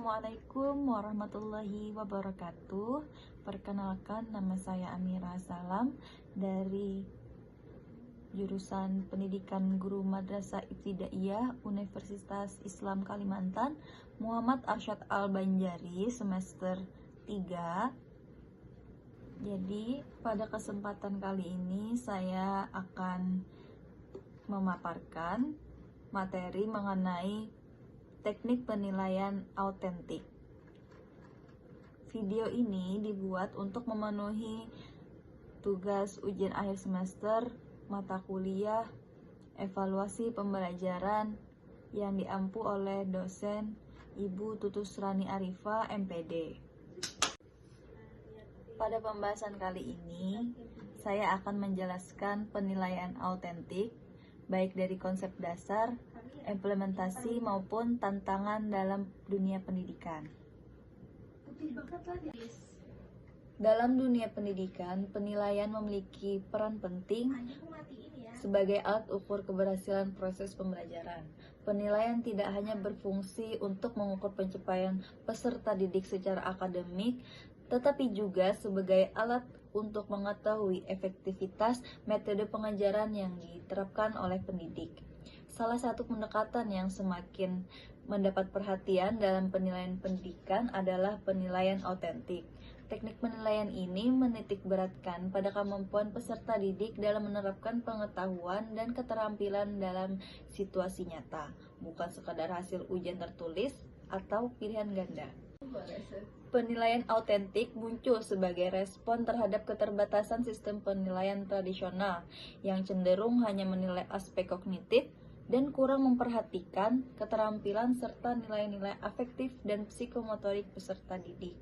Assalamualaikum warahmatullahi wabarakatuh. Perkenalkan, nama saya Amira Salam dari jurusan Pendidikan Guru Madrasah Ibtidaiyah Universitas Islam Kalimantan, Muhammad Arsyad Al-Banjari, semester 3. Jadi, pada kesempatan kali ini saya akan memaparkan materi mengenai teknik penilaian autentik. Video ini dibuat untuk memenuhi tugas ujian akhir semester mata kuliah evaluasi pembelajaran yang diampu oleh dosen Ibu Tutus Rani Arifah, MPD. Pada pembahasan kali ini, saya akan menjelaskan penilaian autentik, baik dari konsep dasar, implementasi maupun tantangan dalam dunia pendidikan. Dalam dunia pendidikan, penilaian memiliki peran penting sebagai alat ukur keberhasilan proses pembelajaran. Penilaian tidak hanya berfungsi untuk mengukur pencapaian peserta didik secara akademik, tetapi juga sebagai alat untuk mengetahui efektivitas metode pengajaran yang diterapkan oleh pendidik. Salah satu pendekatan yang semakin mendapat perhatian dalam penilaian pendidikan adalah penilaian autentik. Teknik penilaian ini menitikberatkan pada kemampuan peserta didik dalam menerapkan pengetahuan dan keterampilan dalam situasi nyata, bukan sekadar hasil ujian tertulis atau pilihan ganda. Penilaian autentik muncul sebagai respon terhadap keterbatasan sistem penilaian tradisional yang cenderung hanya menilai aspek kognitif dan kurang memperhatikan keterampilan serta nilai-nilai afektif dan psikomotorik peserta didik.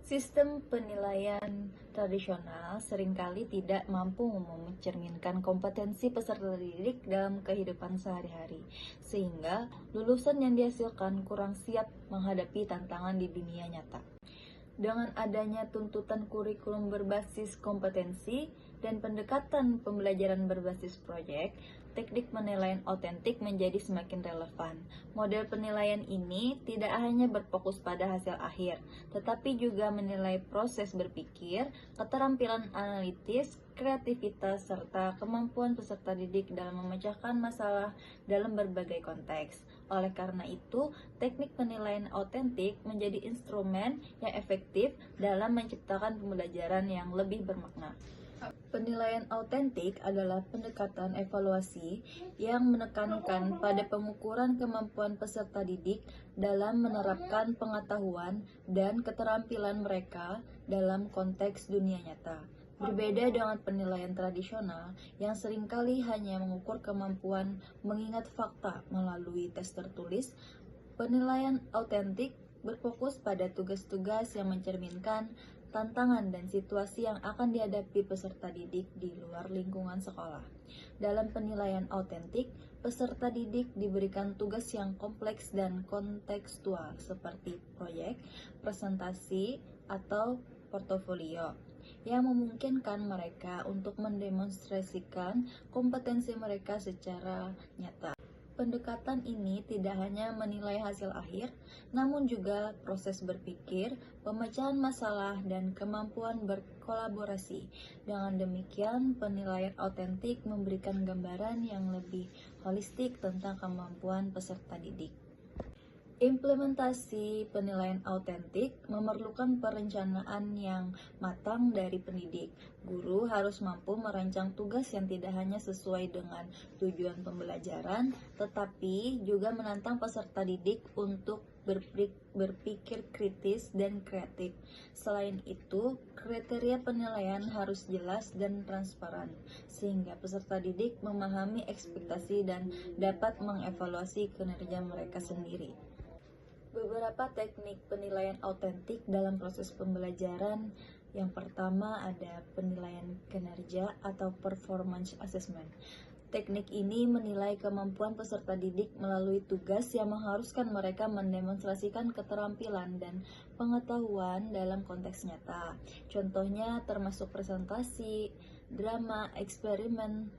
Sistem penilaian tradisional seringkali tidak mampu mencerminkan kompetensi peserta didik dalam kehidupan sehari-hari, sehingga lulusan yang dihasilkan kurang siap menghadapi tantangan di dunia nyata. Dengan adanya tuntutan kurikulum berbasis kompetensi dan pendekatan pembelajaran berbasis proyek, teknik penilaian autentik menjadi semakin relevan. Model penilaian ini tidak hanya berfokus pada hasil akhir, tetapi juga menilai proses berpikir, keterampilan analitis, kreativitas, serta kemampuan peserta didik dalam memecahkan masalah dalam berbagai konteks. Oleh karena itu, teknik penilaian autentik menjadi instrumen yang efektif dalam menciptakan pembelajaran yang lebih bermakna. Penilaian autentik adalah pendekatan evaluasi yang menekankan pada pengukuran kemampuan peserta didik dalam menerapkan pengetahuan dan keterampilan mereka dalam konteks dunia nyata. Berbeda dengan penilaian tradisional yang seringkali hanya mengukur kemampuan mengingat fakta melalui tes tertulis, penilaian autentik berfokus pada tugas-tugas yang mencerminkan tantangan dan situasi yang akan dihadapi peserta didik di luar lingkungan sekolah. Dalam penilaian autentik, peserta didik diberikan tugas yang kompleks dan kontekstual seperti proyek, presentasi, atau portofolio yang memungkinkan mereka untuk mendemonstrasikan kompetensi mereka secara nyata. Pendekatan ini tidak hanya menilai hasil akhir, namun juga proses berpikir, pemecahan masalah, dan kemampuan berkolaborasi. Dengan demikian, penilaian autentik memberikan gambaran yang lebih holistik tentang kemampuan peserta didik. Implementasi penilaian autentik memerlukan perencanaan yang matang dari pendidik. Guru harus mampu merancang tugas yang tidak hanya sesuai dengan tujuan pembelajaran, tetapi juga menantang peserta didik untuk berpikir kritis dan kreatif. Selain itu, kriteria penilaian harus jelas dan transparan, sehingga peserta didik memahami ekspektasi dan dapat mengevaluasi kinerja mereka sendiri. Beberapa teknik penilaian autentik dalam proses pembelajaran. Yang pertama ada penilaian kinerja atau performance assessment. Teknik ini menilai kemampuan peserta didik melalui tugas yang mengharuskan mereka mendemonstrasikan keterampilan dan pengetahuan dalam konteks nyata. Contohnya termasuk presentasi, drama, eksperimen,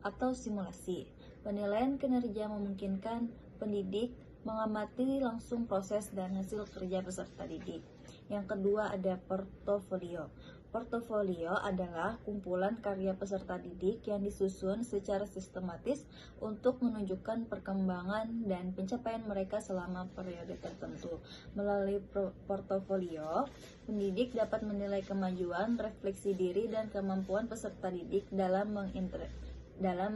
atau simulasi. Penilaian kinerja memungkinkan pendidik mengamati langsung proses dan hasil kerja peserta didik. Yang kedua ada portofolio. Portofolio adalah kumpulan karya peserta didik yang disusun secara sistematis untuk menunjukkan perkembangan dan pencapaian mereka selama periode tertentu. Melalui portofolio, pendidik dapat menilai kemajuan, refleksi diri, dan kemampuan peserta didik dalam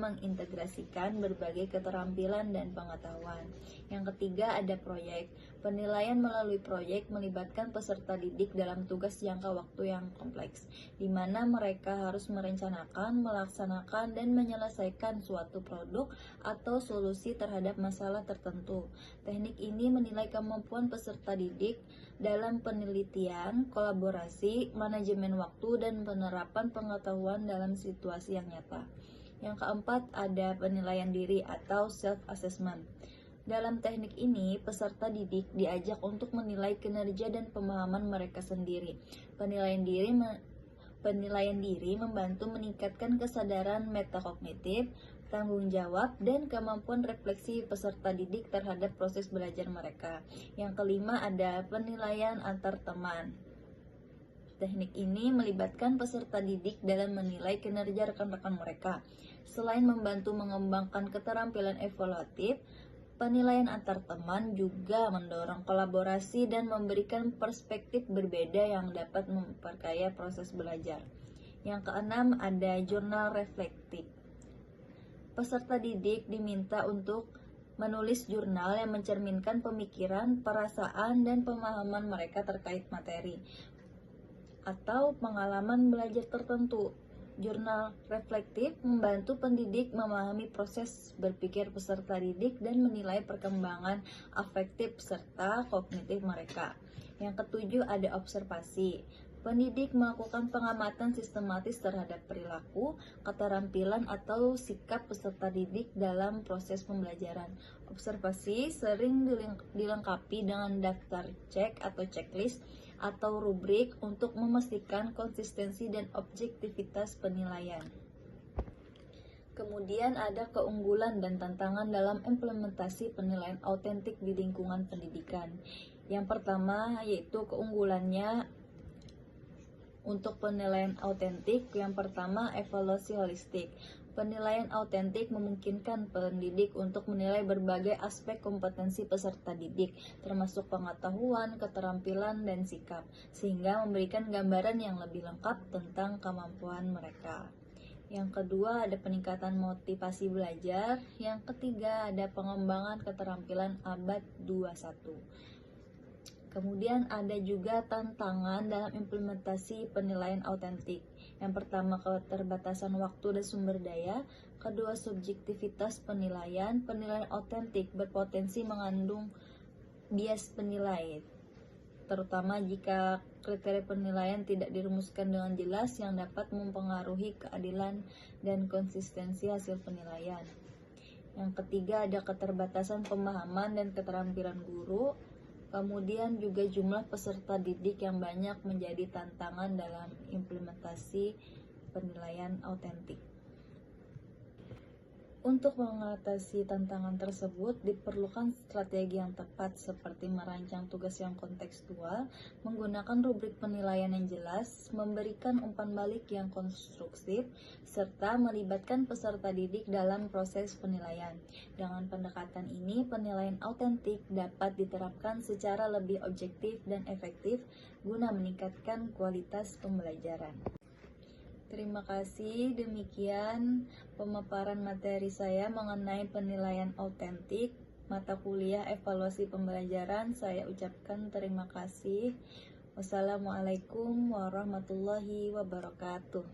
mengintegrasikan berbagai keterampilan dan pengetahuan. Yang ketiga ada proyek. Penilaian melalui proyek melibatkan peserta didik dalam tugas jangka waktu yang kompleks, di mana mereka harus merencanakan, melaksanakan, dan menyelesaikan suatu produk atau solusi terhadap masalah tertentu. Teknik ini menilai kemampuan peserta didik dalam penelitian, kolaborasi, manajemen waktu, dan penerapan pengetahuan dalam situasi yang nyata. Yang keempat ada penilaian diri atau self-assessment. Dalam teknik ini, peserta didik diajak untuk menilai kinerja dan pemahaman mereka sendiri. Penilaian diri membantu meningkatkan kesadaran metakognitif, tanggung jawab, dan kemampuan refleksi peserta didik terhadap proses belajar mereka. Yang kelima ada penilaian antar teman. Teknik ini melibatkan peserta didik dalam menilai kinerja rekan-rekan mereka. Selain membantu mengembangkan keterampilan evaluatif, penilaian antar teman juga mendorong kolaborasi dan memberikan perspektif berbeda yang dapat memperkaya proses belajar. Yang keenam ada jurnal reflektif. Peserta didik diminta untuk menulis jurnal yang mencerminkan pemikiran, perasaan, dan pemahaman mereka terkait materi atau pengalaman belajar tertentu. Jurnal reflektif membantu pendidik memahami proses berpikir peserta didik dan menilai perkembangan afektif serta kognitif mereka. Yang ketujuh ada observasi. Pendidik melakukan pengamatan sistematis terhadap perilaku, keterampilan, atau sikap peserta didik dalam proses pembelajaran. Observasi sering dilengkapi dengan daftar cek atau checklist atau rubrik untuk memastikan konsistensi dan objektivitas penilaian. Kemudian ada keunggulan dan tantangan dalam implementasi penilaian autentik di lingkungan pendidikan. Yang pertama yaitu keunggulannya untuk penilaian autentik. Yang pertama, evaluasi holistik. Penilaian autentik memungkinkan pendidik untuk menilai berbagai aspek kompetensi peserta didik, termasuk pengetahuan, keterampilan, dan sikap, sehingga memberikan gambaran yang lebih lengkap tentang kemampuan mereka. Yang kedua ada peningkatan motivasi belajar. Yang ketiga ada pengembangan keterampilan abad 21. Kemudian ada juga tantangan dalam implementasi penilaian autentik. Yang pertama, keterbatasan waktu dan sumber daya. Kedua, subjektivitas penilaian. Penilaian autentik berpotensi mengandung bias penilai, terutama jika kriteria penilaian tidak dirumuskan dengan jelas yang dapat mempengaruhi keadilan dan konsistensi hasil penilaian. Yang ketiga, ada keterbatasan pemahaman dan keterampilan guru. Kemudian juga jumlah peserta didik yang banyak menjadi tantangan dalam implementasi penilaian autentik. Untuk mengatasi tantangan tersebut, diperlukan strategi yang tepat seperti merancang tugas yang kontekstual, menggunakan rubrik penilaian yang jelas, memberikan umpan balik yang konstruktif, serta melibatkan peserta didik dalam proses penilaian. Dengan pendekatan ini, penilaian autentik dapat diterapkan secara lebih objektif dan efektif guna meningkatkan kualitas pembelajaran. Terima kasih, demikian pemaparan materi saya mengenai penilaian autentik mata kuliah evaluasi pembelajaran. Saya ucapkan terima kasih. Wassalamualaikum warahmatullahi wabarakatuh.